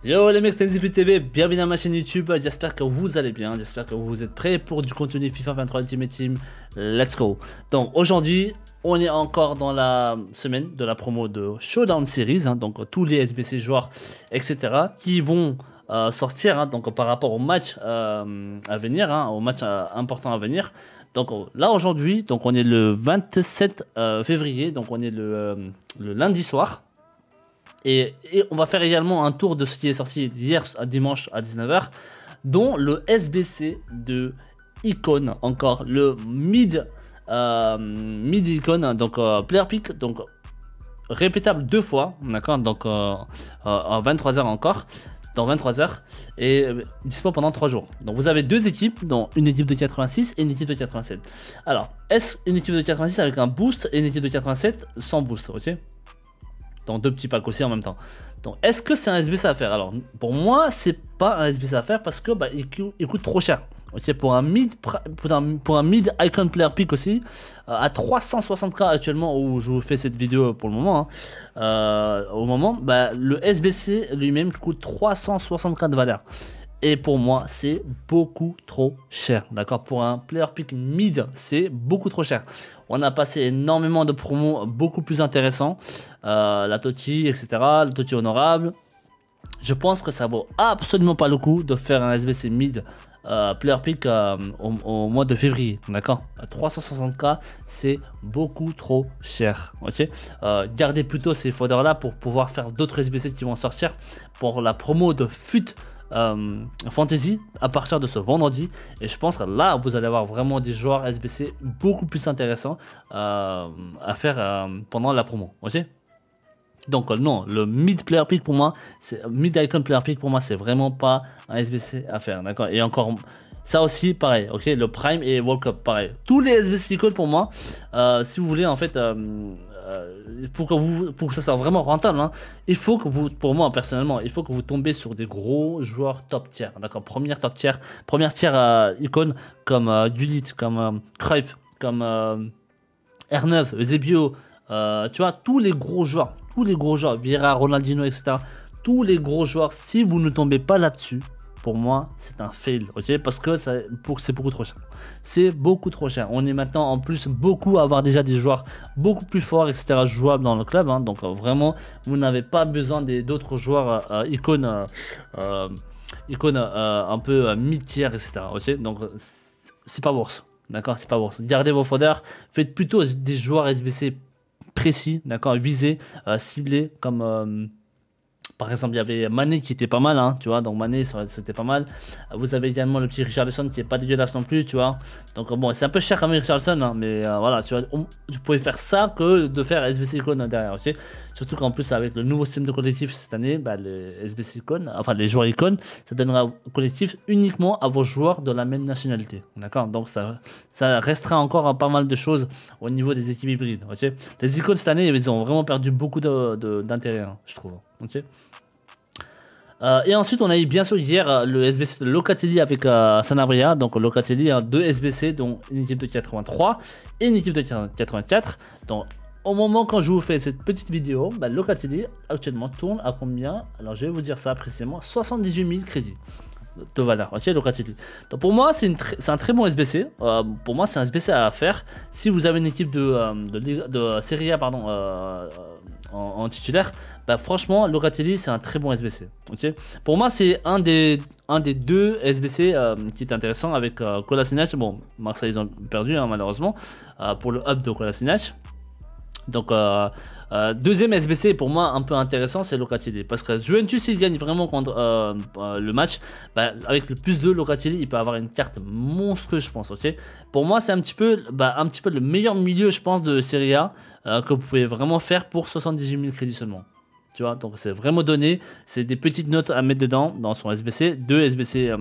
Yo les mecs, c'est NZFoot TV, bienvenue dans ma chaîne YouTube, j'espère que vous allez bien, j'espère que vous êtes prêts pour du contenu FIFA 23 Ultimate Team, let's go. Donc aujourd'hui, on est encore dans la semaine de la promo de Showdown Series, donc tous les SBC joueurs, etc. qui vont sortir, donc par rapport au match à venir, au match important à venir. Donc là aujourd'hui, donc on est le 27 février, donc on est le lundi soir. Et on va faire également un tour de ce qui est sorti hier dimanche à 19h, dont le SBC de Icon, encore le mid Icon, donc player pick, donc répétable 2 fois, d'accord, donc à 23h encore, dans 23h, et dispo pendant 3 jours. Donc vous avez deux équipes, dont une équipe de 86 et une équipe de 87. Alors, est-ce une équipe de 86 avec un boost et une équipe de 87 sans boost, ok? Donc deux petits packs aussi en même temps. Donc est-ce que c'est un SBC à faire? Alors pour moi c'est pas un SBC à faire parce que il coûte trop cher. Ok, pour un mid icon player pick aussi à 360k actuellement où je vous fais cette vidéo pour le moment. Au moment, le SBC lui-même coûte 360k de valeur. Et pour moi, c'est beaucoup trop cher. D'accord? Pour un player pick mid, c'est beaucoup trop cher. On a passé énormément de promos beaucoup plus intéressants. La Totti, etc. Le Totti honorable. Je pense que ça vaut absolument pas le coup de faire un SBC mid player pick au mois de février. D'accord? 360k, c'est beaucoup trop cher. Ok? Gardez plutôt ces folders là pour pouvoir faire d'autres SBC qui vont sortir pour la promo de FUT. Fantasy à partir de ce vendredi, et je pense que là vous allez avoir vraiment des joueurs SBC beaucoup plus intéressants à faire pendant la promo. Ok, donc non, le mid player pick pour moi, c'est mid icon player pick pour moi, c'est vraiment pas un SBC à faire, d'accord. Et encore ça aussi pareil, ok, le prime et World Cup pareil, tous les SBC icon pour moi, si vous voulez en fait pour que ça soit vraiment rentable, il faut que vous, pour moi personnellement, il faut que vous tombez sur des gros joueurs top tier, d'accord, première tier icône comme Judith, comme Cruyff, comme R9, Eusebio, tu vois, tous les gros joueurs, Vieira, Ronaldinho, etc. Tous les gros joueurs, si vous ne tombez pas là-dessus, pour moi, c'est un fail, ok, parce que c'est beaucoup trop cher. C'est beaucoup trop cher. On est maintenant en plus beaucoup à avoir déjà des joueurs beaucoup plus forts, etc., jouables dans le club. Donc vraiment, vous n'avez pas besoin d'autres joueurs icônes, un peu mid-tier, etc. Ok, donc c'est pas worth. D'accord, c'est pas worth. Gardez vos folders. Faites plutôt des joueurs SBC précis, d'accord, visés, ciblés, comme par exemple, il y avait Mané qui était pas mal, tu vois, donc Mané c'était pas mal. Vous avez également le petit Richarlison qui est pas dégueulasse non plus, tu vois. Donc bon, c'est un peu cher quand même Richarlison, mais voilà, tu vois, tu pouvez faire ça que de faire SBC Icon derrière, ok. Surtout qu'en plus avec le nouveau système de collectif cette année, les SBC Icon, enfin les joueurs Icon, ça donnera un collectif uniquement à vos joueurs de la même nationalité, d'accord. Donc ça restera encore pas mal de choses au niveau des équipes hybrides, ok. Les icônes cette année, ils ont vraiment perdu beaucoup d'intérêt, je trouve, ok. Et ensuite on a eu bien sûr hier le SBC de Locatelli avec Sanabria. Donc Locatelli, deux SBC, dont une équipe de 83 et une équipe de 84. Donc au moment quand je vous fais cette petite vidéo, Locatelli actuellement tourne à combien? Alors je vais vous dire ça précisément, 78 000 crédits de valeur, ok, Locatelli. Donc pour moi c'est un très bon SBC. Pour moi c'est un SBC à faire si vous avez une équipe de Serie A, pardon, en titulaire. Franchement Locatelli c'est un très bon SBC, ok. Pour moi c'est un des deux SBC qui est intéressant avec Kolasinac. Bon, Marseille ils ont perdu malheureusement pour le up de Kolasinac. Donc deuxième SBC pour moi un peu intéressant, c'est Locatelli, parce que Juventus il gagne vraiment contre le match, avec le plus de Locatelli il peut avoir une carte monstrueuse, je pense, ok. Pour moi c'est un petit peu le meilleur milieu, je pense, de Serie A que vous pouvez vraiment faire pour 78 000 crédits seulement. Tu vois, donc c'est vraiment donné, c'est des petites notes à mettre dedans dans son SBC, deux SBC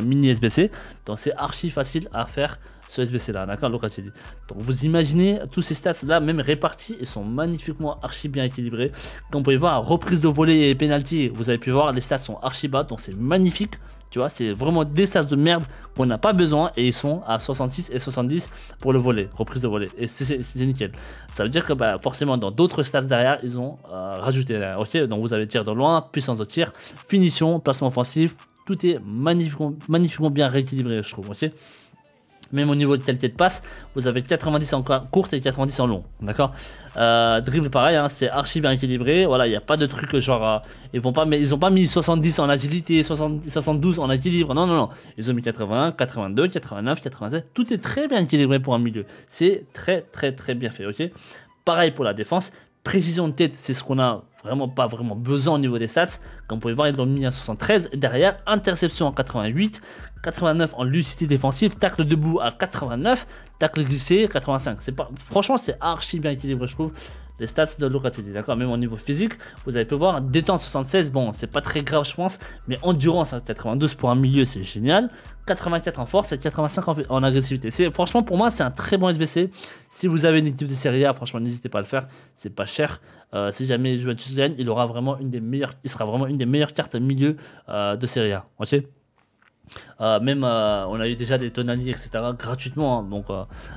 mini SBC, donc c'est archi facile à faire ce SBC là, d'accord, Locatelli. Donc vous imaginez tous ces stats là, même répartis, ils sont magnifiquement archi bien équilibrés. Comme vous pouvez voir, reprise de volée et penalty, vous avez pu voir, les stats sont archi bas, donc c'est magnifique. Tu vois, c'est vraiment des stats de merde qu'on n'a pas besoin et ils sont à 66 et 70 pour le volet, reprise de volet. Et c'est nickel. Ça veut dire que bah, forcément dans d'autres stats derrière, ils ont rajouté derrière. Ok, donc vous avez tir de loin, puissance de tir, finition, placement offensif. Tout est magnifiquement bien rééquilibré, je trouve. Ok. Même au niveau de qualité de passe, vous avez 90 en courte et 90 en long, d'accord. Dribble pareil, hein, c'est archi bien équilibré. Voilà, il n'y a pas de truc genre ils ont pas mis 70 en agilité, 72 en équilibre. Non, non, non. Ils ont mis 81, 82, 89, 87. Tout est très bien équilibré pour un milieu. C'est très bien fait, ok. Pareil pour la défense. Précision de tête, c'est ce qu'on a pas vraiment besoin au niveau des stats. Comme vous pouvez voir, ils l'ont mis à 73. Et derrière, interception en 88, 89 en lucidité défensive, tacle debout à 89, tacle glissé 85. Franchement, c'est archi bien équilibré, je trouve. Les stats de Locatelli, d'accord. Même au niveau physique, vous avez pu voir détente 76. Bon, c'est pas très grave, je pense, mais endurance à 92 pour un milieu, c'est génial. 84 en force et 85 en agressivité. Franchement, pour moi, c'est un très bon SBC. Si vous avez une équipe de Serie A, franchement, n'hésitez pas à le faire. C'est pas cher. Si jamais Juventus gagne, il sera vraiment une des meilleures cartes milieu de Serie A. Ok. Même on a eu déjà des Tonali etc gratuitement, hein, donc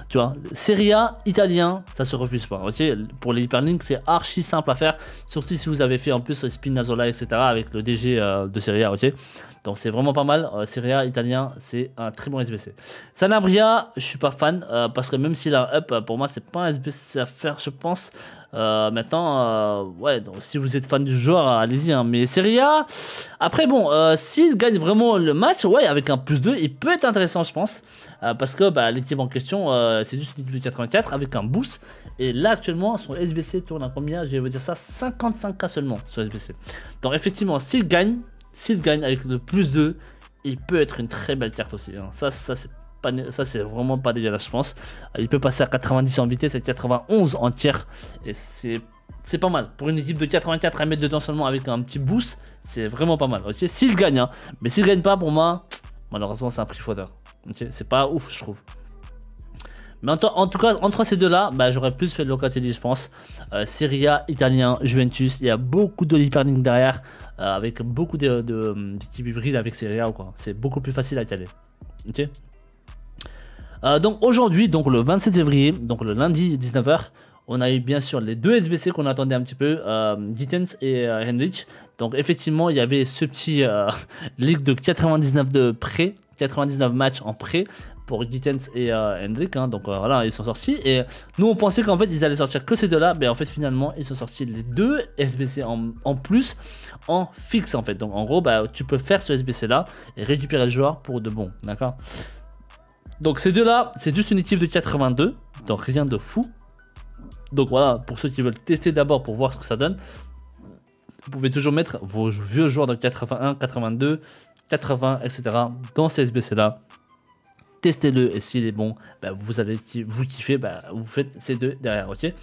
tu vois, Serie A italien ça se refuse pas, ok. Pour les hyperlinks c'est archi simple à faire, surtout si vous avez fait en plus Spinazzola etc avec le DG de Serie A, ok. Donc c'est vraiment pas mal. Serie A italien c'est un très bon SBC. Sanabria je suis pas fan parce que même s'il a un up, pour moi c'est pas un SBC à faire, je pense. Maintenant ouais, donc si vous êtes fan du joueur allez-y, hein. Mais Serie A après bon, s'il gagne vraiment le match, ouais, avec un +2 il peut être intéressant je pense, parce que bah, l'équipe en question c'est juste une équipe de 84 avec un boost, et là actuellement son SBC tourne à combien, je vais vous dire ça, 55K seulement sur SBC. Donc effectivement s'il gagne avec le +2 il peut être une très belle carte aussi, hein. Ça c'est vraiment pas dégueulasse je pense. Il peut passer à 90 en vitesse et 91 en tir, et c'est pas mal pour une équipe de 84 à mettre dedans seulement avec un petit boost, c'est vraiment pas mal, ok. S'il gagne, hein. Mais s'il gagne pas, pour moi malheureusement c'est un prix faudeur, ok. C'est pas ouf je trouve. Mais en tout cas, entre ces deux-là, bah, j'aurais plus fait Locatelli, je pense. Serie A, italien, Juventus, il y a beaucoup de hyperlink derrière, avec beaucoup d'équipes hybrides avec Serie A, quoi. C'est beaucoup plus facile à caler. Ok. Donc aujourd'hui, donc le 27 février, donc le lundi 19h, on a eu bien sûr les deux SBC qu'on attendait un petit peu, Gittens et Henrich. Donc effectivement, il y avait ce petit league de 99 de prêt, 99 matchs en prêt pour Gittens et Hendrik, hein. Donc voilà, ils sont sortis, et nous on pensait qu'en fait ils allaient sortir que ces deux là, mais en fait finalement ils sont sortis les deux SBC en plus en fixe en fait. Donc en gros bah, tu peux faire ce SBC là et récupérer le joueur pour de bon, d'accord. Donc ces deux là c'est juste une équipe de 82, donc rien de fou. Donc voilà, pour ceux qui veulent tester d'abord pour voir ce que ça donne, vous pouvez toujours mettre vos vieux joueurs de 81, 82, 80 etc dans ces SBC là. Testez-le, et s'il est bon, bah, vous allez vous kiffer, bah, vous faites ces deux derrière, ok.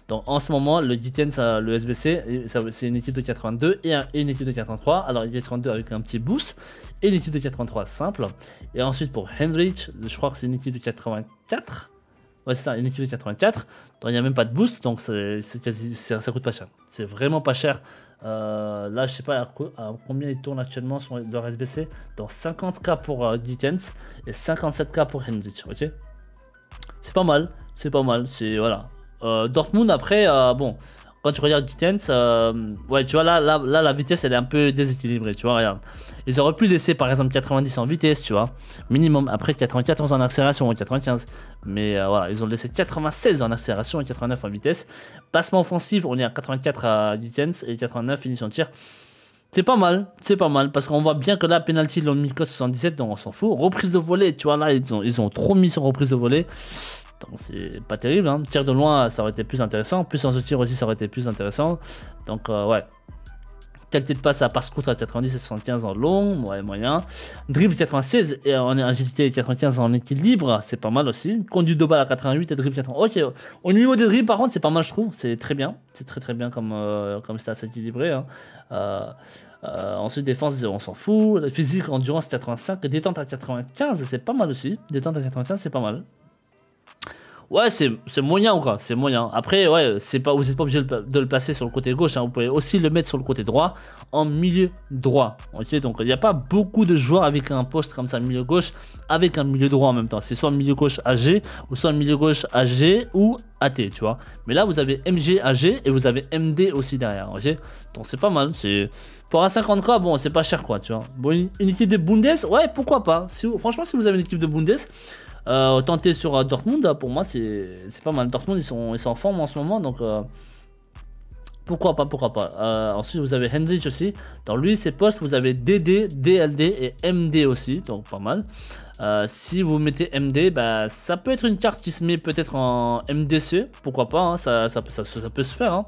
Donc en ce moment, le Gittens, le SBC, c'est une équipe de 82 et une équipe de 83. Alors il y a 82 avec un petit boost et une équipe de 83 simple. Et ensuite pour Henrich, je crois que c'est une équipe de 84. Ouais, c'est ça, une équipe de 84. Donc il n'y a même pas de boost, donc ça coûte pas cher. C'est vraiment pas cher. Là, je sais pas à combien ils tournent actuellement sur leur SBC. Donc 50K pour Gittens et 57K pour Henrich, ok. C'est pas mal, c'est pas mal, c'est voilà. Dortmund après, bon, quand tu regardes Gittens, ouais, tu vois là la vitesse elle est un peu déséquilibrée, tu vois, regarde. Ils auraient pu laisser par exemple 90 en vitesse, tu vois, minimum, après 94 en accélération ou 95, mais voilà, ils ont laissé 96 en accélération et 89 en vitesse. Passement offensif, on est à 84 à Gittens et 89 finition de tir. C'est pas mal, parce qu'on voit bien que là, penalty, ils l'ont mis que 77, donc on s'en fout. Reprise de volée, tu vois, là, ils ont trop mis sur reprise de volée. Donc c'est pas terrible, hein. Tir de loin ça aurait été plus intéressant, puissance de tir aussi ça aurait été plus intéressant. Donc ouais, qualité de passe à passe courte à 90 et 75 en long, ouais, moyen. Dribble 96 et en agilité 95 en équilibre, c'est pas mal aussi. Conduite de balle à 88 et dribble 80. Ok, au niveau des dribbles par contre c'est pas mal je trouve, c'est très bien, c'est très bien comme stats équilibré, hein. Ensuite défense on s'en fout, physique endurance 85, détente à 95 c'est pas mal aussi, détente à 95 c'est pas mal. Ouais, c'est moyen quoi, c'est moyen. Après, ouais, c'est pas, vous n'êtes pas obligé de le placer sur le côté gauche, hein. Vous pouvez aussi le mettre sur le côté droit, en milieu droit. Ok, donc il n'y a pas beaucoup de joueurs avec un poste comme ça, milieu gauche, avec un milieu droit en même temps. C'est soit milieu gauche AG, ou soit milieu gauche AG ou AT, tu vois. Mais là, vous avez MG, AG et vous avez MD aussi derrière, ok. Donc c'est pas mal, c'est... Pour un 50K, bon, c'est pas cher quoi, tu vois. Bon, une équipe de Bundes, ouais, pourquoi pas. Franchement, si vous avez une équipe de Bundes... tenter sur Dortmund, pour moi c'est pas mal. Dortmund ils sont en forme en ce moment, donc pourquoi pas, pourquoi pas. Ensuite vous avez Hendrich aussi. Dans lui ses postes vous avez DD, DLD et MD aussi, donc pas mal. Si vous mettez MD, bah, ça peut être une carte qui se met peut-être en MDC, pourquoi pas, hein, ça peut se faire. Hein.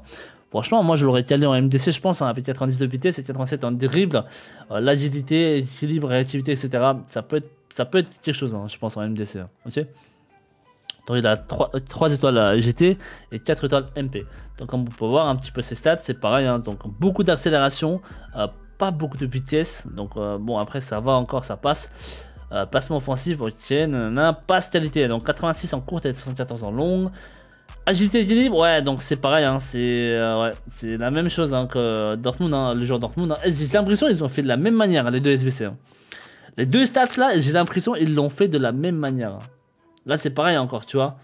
Franchement, moi je l'aurais calé en MDC, je pense, hein, avec 90 de vitesse et 87 en dribble, l'agilité, équilibre, réactivité, etc. Ça peut être quelque chose, hein, je pense, en MDC. Hein, ok. Donc il a 3 étoiles GT et 4 étoiles MP. Donc comme vous pouvez voir un petit peu ses stats, c'est pareil. Hein, donc beaucoup d'accélération, pas beaucoup de vitesse. Donc bon, après ça va encore, ça passe. Placement offensif, ok. Nanana, passe qualité, donc 86 en courte et 74 en longue. Agilité équilibre, ouais, donc c'est pareil, hein, c'est la même chose hein, que Dortmund, hein, le joueur Dortmund. Hein. J'ai l'impression qu'ils ont fait de la même manière, les deux SBC. Hein. Les deux stats là, j'ai l'impression qu'ils l'ont fait de la même manière. Là c'est pareil encore, tu vois.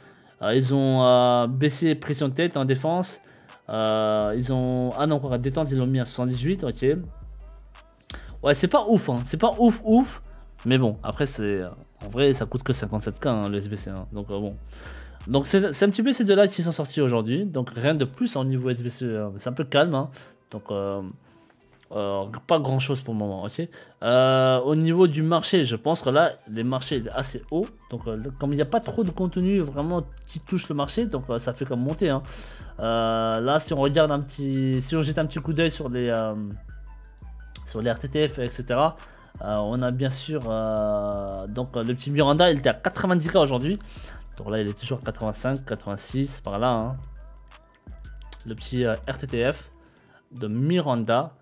Ils ont baissé pression de tête en défense. Ils ont... Ah non, encore à détente, ils l'ont mis à 78, ok. Ouais, c'est pas ouf, hein. C'est pas ouf. Mais bon, après c'est... En vrai, ça coûte que 57K hein, le SBC. Hein. Donc bon. Donc c'est un petit peu ces deux-là qui sont sortis aujourd'hui. Donc rien de plus au niveau SBC. C'est un peu calme. Hein. Donc... pas grand chose pour le moment, ok. Au niveau du marché, je pense que là, les marchés sont assez hauts. Donc, comme il n'y a pas trop de contenu vraiment qui touche le marché, donc ça fait comme monter. Hein. Là, si on regarde un petit, si on jette un petit coup d'œil sur les RTTF, etc. On a bien sûr donc le petit Miranda, il était à 90K aujourd'hui. Donc là, il est toujours 85, 86 par là. Hein. Le petit RTTF de Miranda.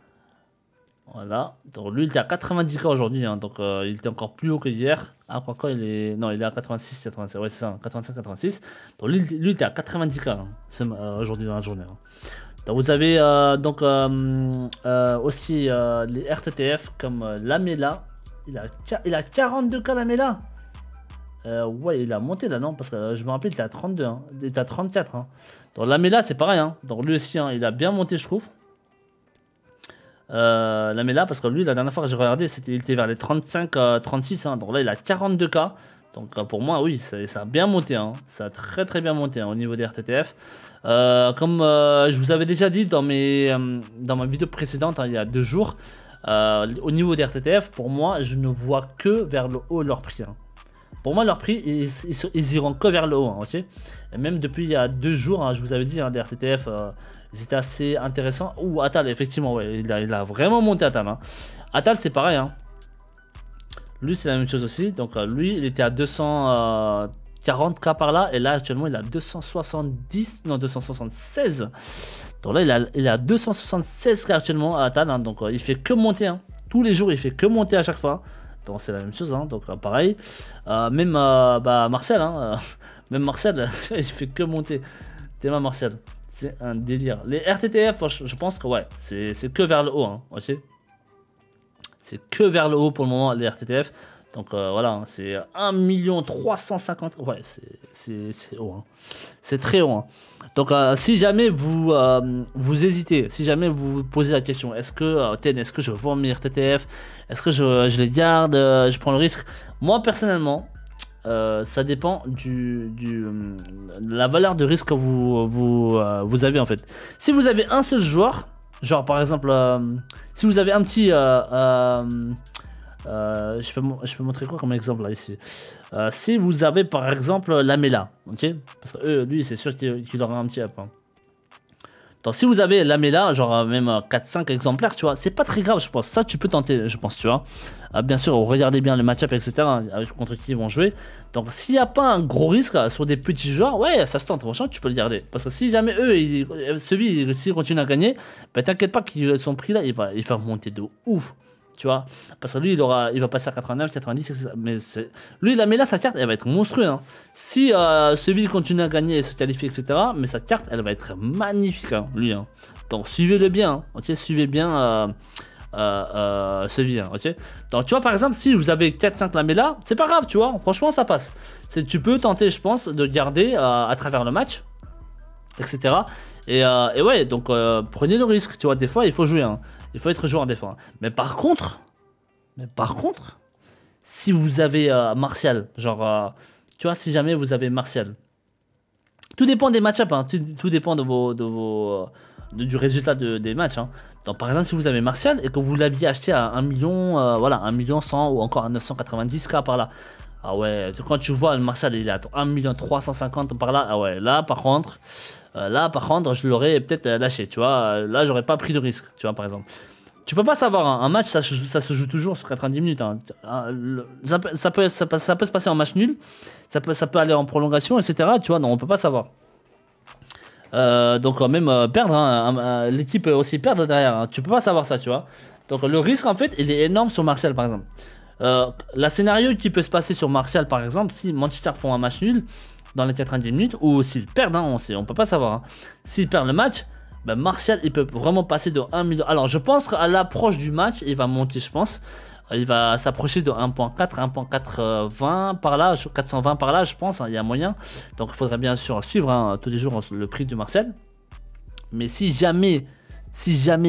Voilà, donc lui il était à 90K aujourd'hui, hein, donc il était encore plus haut que hier. Ah, quoi, il est. Non, il est à 86, 87, ouais, c'est ça, 85, 86. Donc lui il était à 90K hein, aujourd'hui dans la journée. Hein. Donc vous avez aussi les RTTF comme Lamela. Il a 42K Lamela. Ouais, il a monté là, non? Parce que je me rappelle, il était à 32, hein. Il était à 34. Hein. Donc Lamela, c'est pareil, hein. Donc lui aussi, hein, il a bien monté, je trouve. Lamela, parce que lui, la dernière fois que j'ai regardé, il était vers les 35, 36. Hein. Donc là, il a 42K. Donc pour moi, oui, ça a bien monté. Hein. Ça a très bien monté hein, au niveau des RTTF. Comme je vous avais déjà dit dans ma vidéo précédente, hein, il y a 2 jours, au niveau des RTTF, pour moi, je ne vois que vers le haut leur prix. Hein. Pour moi, leur prix, ils iront que vers le haut. Hein, ok. Et même depuis il y a 2 jours, hein, je vous avais dit, hein, les RTTF, c'était assez intéressant. Ouh, Atal, effectivement, ouais, il a vraiment monté Atal. Hein. Atal, c'est pareil. Hein. Lui, c'est la même chose aussi. Donc, lui, il était à 240K par là. Et là, actuellement, il a 270, non, 276. Donc là, il a 276K actuellement à Atal. Hein. Donc, il fait que monter. Hein. Tous les jours, il fait que monter à chaque fois. Donc, c'est la même chose. Hein. Donc, pareil. Même Marcel. Hein, même Marcel, il fait que monter. Théma Marcel. C'est un délire. Les RTTF, je pense que ouais, c'est que vers le haut. Hein, ok. C'est que vers le haut pour le moment, les RTTF. Donc voilà, hein, c'est 1 350 000. Ouais, c'est haut. Hein. C'est très haut. Hein. Donc si jamais vous hésitez, si jamais vous vous posez la question, est-ce que est-ce que je vends mes RTTF, est-ce que je les garde, je prends le risque. Moi personnellement, ça dépend de la valeur de risque que vous avez en fait. Si vous avez un seul joueur, genre par exemple, si vous avez un petit, je peux montrer quoi comme exemple là ici. Si vous avez par exemple Lamela, ok, parce que lui c'est sûr qu'il aura un petit up. Hein. Donc si vous avez Lamela, genre même 4-5 exemplaires, tu vois, c'est pas très grave je pense, ça tu peux tenter je pense, tu vois. Bien sûr, regardez bien le match-up, etc. Avec contre qui ils vont jouer. Donc s'il n'y a pas un gros risque sur des petits joueurs, ouais, ça se tente, franchement tu peux le garder. Parce que si jamais eux, s'ils continuent à gagner, bah t'inquiète pas que son prix là, il va monter de ouf. tu vois. Parce que lui, il va passer à 89, 90, etc. Mais lui, mais là, sa carte, elle va être monstrueuse. Hein. Si Seville continue à gagner et se qualifier, etc., mais sa carte, elle va être magnifique, hein, lui. Hein. Donc, suivez-le bien. Hein, ok, suivez bien Seville. Hein, ok. Donc, tu vois, par exemple, si vous avez 4-5 Lamela, c'est pas grave, tu vois. Franchement, ça passe. Tu peux tenter, je pense, de garder à travers le match, etc. Et ouais, donc prenez le risque, tu vois. Des fois, il faut jouer. Hein. Il faut être joueur des fois. Mais par contre, si vous avez Martial, genre, tu vois, si jamais vous avez Martial, tout dépend des match-ups, hein, tout dépend du résultat des matchs. Hein. Donc, par exemple, si vous avez Martial et que vous l'aviez acheté à 1 million, voilà, 1 million 100 ou encore à 990K par là. Ah ouais, quand tu vois le Martial, il est à 1 million 350 par là. Ah ouais, là, par contre, je l'aurais peut-être lâché, tu vois. Là, j'aurais pas pris de risque, tu vois, par exemple. Tu peux pas savoir, hein. Un match, ça se joue toujours sur 90 minutes. Hein. Ça peut se passer en match nul, ça peut aller en prolongation, etc. Tu vois, non, on peut pas savoir. Donc même perdre, hein, l'équipe peut aussi perdre derrière. Hein. Tu peux pas savoir ça, tu vois. Donc le risque, en fait, il est énorme sur Martial, par exemple. La scénario qui peut se passer sur Martial, par exemple, si Manchester font un match nul dans les 90 minutes, ou s'ils perdent, hein, on peut pas savoir. Hein. S'ils perdent le match, ben Martial, il peut vraiment passer de 1 million. Alors, je pense qu'à l'approche du match, il va monter, je pense. Il va s'approcher de 1.4, 1.420 par là, 420 par là, je pense. Hein, il y a moyen. Donc, il faudrait bien sûr suivre hein, tous les jours le prix de Martial. Mais si jamais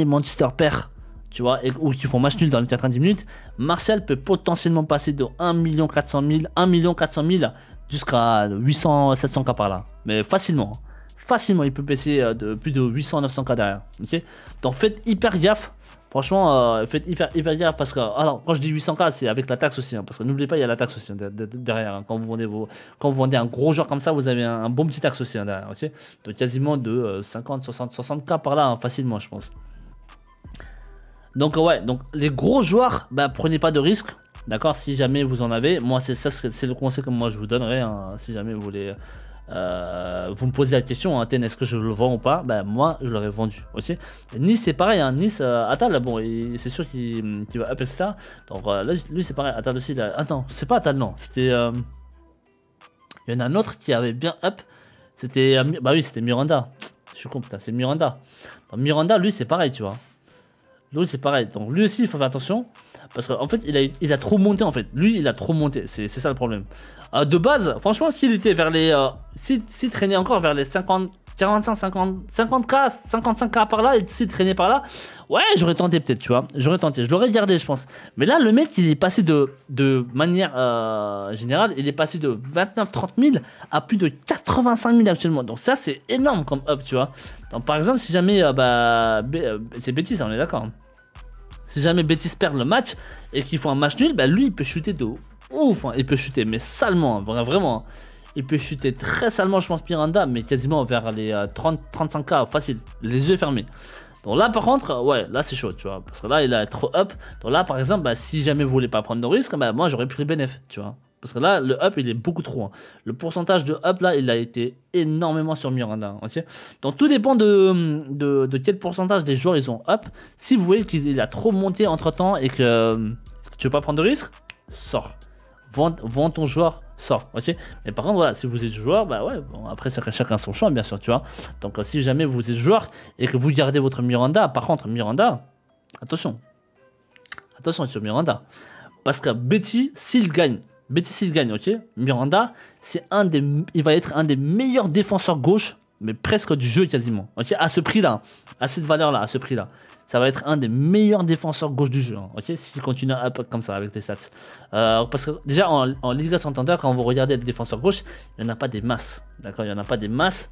Manchester perd, tu vois, ou qu'ils font match nul dans les 90 minutes, Martial peut potentiellement passer de 1 400 000 jusqu'à 800, 700K par là. Mais facilement. Hein. Facilement, il peut baisser de plus de 800, 900K derrière. Ok. Donc faites hyper gaffe. Franchement, faites hyper gaffe parce que, alors, quand je dis 800K, c'est avec la taxe aussi. Hein, parce que n'oubliez pas, il y a la taxe aussi hein, derrière. Hein, quand vous vendez un gros joueur comme ça, vous avez un bon petit taxe aussi hein, derrière. Okay. Donc quasiment de 50, 60K par là, hein, facilement, je pense. Donc ouais, donc les gros joueurs, bah, prenez pas de risques. D'accord, si jamais vous en avez. Moi, c'est le conseil que moi je vous donnerai. Hein, si jamais vous voulez. Vous me posez la question, hein, est-ce que je le vends ou pas? Ben moi je l'aurais vendu. Ok. Nice c'est pareil, hein, Nice, Atal, bon, c'est sûr qu'il va up ça. Donc là, lui c'est pareil, Atal aussi. Attends, c'est pas Atal, non. C'était. Il y en a un autre qui avait bien up. C'était. Bah oui, c'était Miranda. Je suis con, putain, c'est Miranda. Donc, Miranda, lui c'est pareil, tu vois. Lui c'est pareil. Donc lui aussi il faut faire attention. Parce qu'en fait il a trop monté en fait. Lui il a trop monté. C'est ça le problème. De base, franchement, s'il était vers les. S'il traînait encore vers les 50, 45, 50K, 55K par là, et s'il traînait par là, ouais, j'aurais tenté peut-être, tu vois. J'aurais tenté, je l'aurais gardé, je pense. Mais là, le mec, il est passé de manière générale, il est passé de 29-30 000 à plus de 85 000 actuellement. Donc ça, c'est énorme comme up, tu vois. Donc par exemple, si jamais. C'est Betis, on est d'accord. Si jamais Betis perd le match et qu'ils font un match nul, bah lui, il peut chuter de ouf, hein. Il peut chuter, mais salement, hein, vraiment. Hein. Il peut chuter très salement, je pense, Miranda, mais quasiment vers les 30-35K, facile, les yeux fermés. Donc là, par contre, ouais, là c'est chaud, tu vois, parce que là, il a trop up. Donc là, par exemple, bah, si jamais vous voulez pas prendre de risque, bah, moi, j'aurais pris bénéf, tu vois. Parce que là, le up, il est beaucoup trop. Hein. Le pourcentage de up, là, il a été énormément sur Miranda. Okay. Donc tout dépend de quel pourcentage des joueurs ils ont up. Si vous voyez qu'il a trop monté entre-temps et que tu veux pas prendre de risque, sors. Vends ton joueur, sort, ok. Mais par contre, voilà, si vous êtes joueur, bah ouais, bon, après chacun son choix, bien sûr, tu vois. Donc si jamais vous êtes joueur et que vous gardez votre Miranda, par contre, Miranda, attention sur Miranda. Parce que Betis, s'il gagne, ok, Miranda, il va être un des meilleurs défenseurs gauche, mais presque du jeu quasiment, ok, à ce prix-là, à cette valeur-là, à ce prix-là. Ça va être un des meilleurs défenseurs gauche du jeu, hein, ok, s'il continue à up comme ça avec les stats. Parce que déjà en Liga Santander, quand vous regardez les défenseurs gauche, il n'y en a pas des masses, d'accord, il n'y en a pas des masses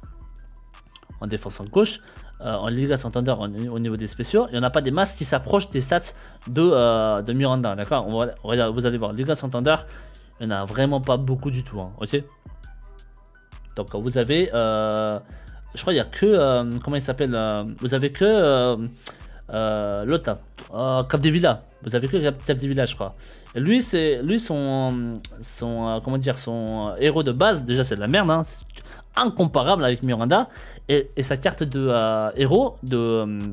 en défenseur gauche. En Liga Santander, au niveau des spéciaux, il n'y en a pas des masses qui s'approchent des stats de Miranda, d'accord. Vous allez voir, Liga Santander, il n'y en a vraiment pas beaucoup du tout, hein, ok. Donc vous avez, je crois il n'y a que, comment il s'appelle, vous avez que... l'autre Capdevila, vous avez que Capdevila, je crois. Et lui son comment dire, son héros de base, déjà c'est de la merde, hein, incomparable avec Miranda, et sa carte de héros World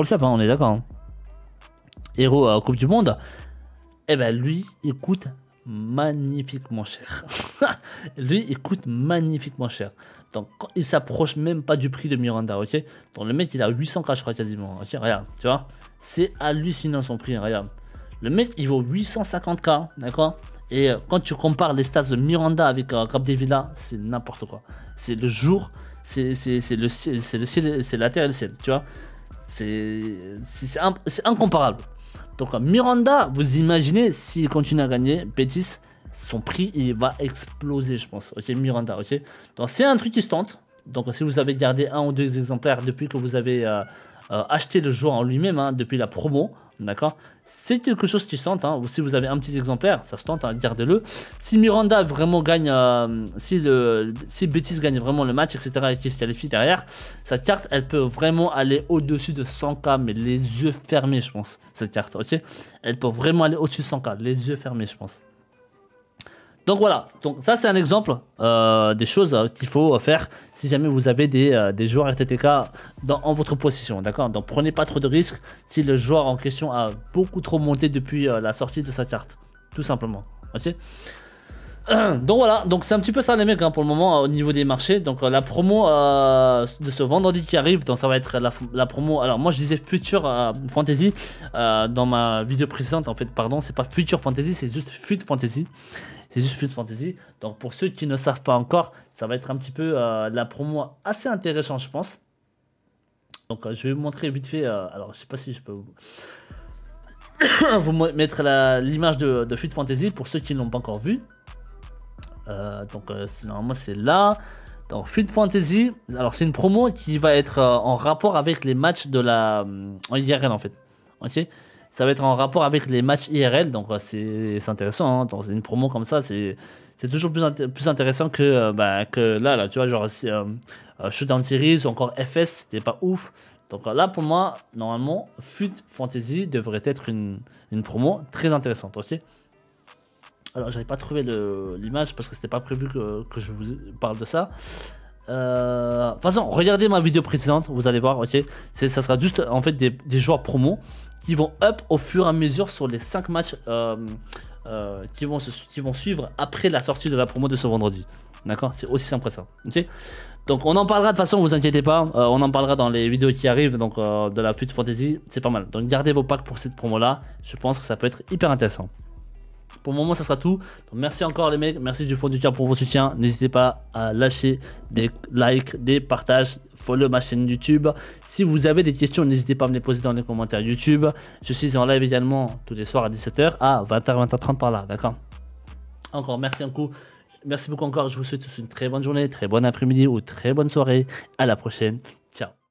Cup, hein, on est d'accord. Hein. héros Coupe du Monde, eh ben lui, il coûte magnifiquement cher. Lui, il coûte magnifiquement cher. Donc, il s'approche même pas du prix de Miranda, ok? Donc, le mec, il a 800K, je crois, quasiment. Ok, regarde, tu vois? C'est hallucinant son prix, regarde. Le mec, il vaut 850K, d'accord? Et quand tu compares les stats de Miranda avec Capdevila, c'est n'importe quoi. C'est le jour, c'est le ciel, c'est la terre et le ciel, tu vois? C'est incomparable. Donc Miranda, vous imaginez s'il continue à gagner, Betis, son prix il va exploser, je pense. Ok, Miranda, ok. Donc c'est un truc qui se tente. Donc si vous avez gardé un ou deux exemplaires depuis que vous avez acheté le joueur en lui-même, hein, depuis la promo, d'accord. C'est quelque chose qui se tente, hein. Si vous avez un petit exemplaire, ça se tente, hein, gardez-le. Si Miranda vraiment gagne, si Betis gagne vraiment le match, etc., et qu'il se qualifie derrière, sa carte, elle peut vraiment aller au-dessus de 100K, mais les yeux fermés, je pense, cette carte, ok. Elle peut vraiment aller au-dessus de 100K, les yeux fermés, je pense. Donc voilà, donc ça c'est un exemple des choses qu'il faut faire si jamais vous avez des joueurs RTTK en votre possession, d'accord. Donc prenez pas trop de risques si le joueur en question a beaucoup trop monté depuis la sortie de sa carte, tout simplement, ok. Donc voilà, donc c'est un petit peu ça les mecs, hein, pour le moment au niveau des marchés. Donc la promo de ce vendredi qui arrive, donc ça va être la promo. Alors moi je disais Future Fantasy dans ma vidéo précédente, en fait pardon, c'est pas Future Fantasy, c'est juste Fut Fantasy. C'est juste Fut Fantasy. Donc pour ceux qui ne savent pas encore, ça va être un petit peu la promo assez intéressante, je pense. Donc je vais vous montrer vite fait. Alors je sais pas si je peux vous mettre l'image de Fut Fantasy pour ceux qui ne l'ont pas encore vu. Donc normalement c'est là. Donc Fut Fantasy. Alors c'est une promo qui va être en rapport avec les matchs de en IRL en fait. Ok. Ça va être en rapport avec les matchs IRL, donc c'est intéressant, hein. Dans une promo comme ça, c'est toujours plus intéressant que là, tu vois, genre Showdown Series ou encore FS, c'était pas ouf. Donc là, pour moi, normalement, Fut Fantasy devrait être une promo très intéressante, ok. Alors, j'avais pas trouvé l'image parce que c'était pas prévu que je vous parle de ça. De toute façon, regardez ma vidéo précédente, vous allez voir, ok. Ça sera juste en fait des joueurs promo qui vont up au fur et à mesure sur les 5 matchs qui vont suivre après la sortie de la promo de ce vendredi. D'accord, c'est aussi simple que ça. Ok. Donc on en parlera de toute façon, vous inquiétez pas, on en parlera dans les vidéos qui arrivent, donc de la Fut Fantasy, c'est pas mal. Donc gardez vos packs pour cette promo là, je pense que ça peut être hyper intéressant. Pour le moment, ça sera tout. Donc, merci encore les mecs, merci du fond du cœur pour votre soutien. N'hésitez pas à lâcher des likes, des partages, follow ma chaîne YouTube. Si vous avez des questions, n'hésitez pas à me les poser dans les commentaires YouTube. Je suis en live également tous les soirs à 17h, à 20h, 20h30 par là, d'accord. Encore merci beaucoup encore. Je vous souhaite une très bonne journée, très bon après-midi ou très bonne soirée. À la prochaine. Ciao.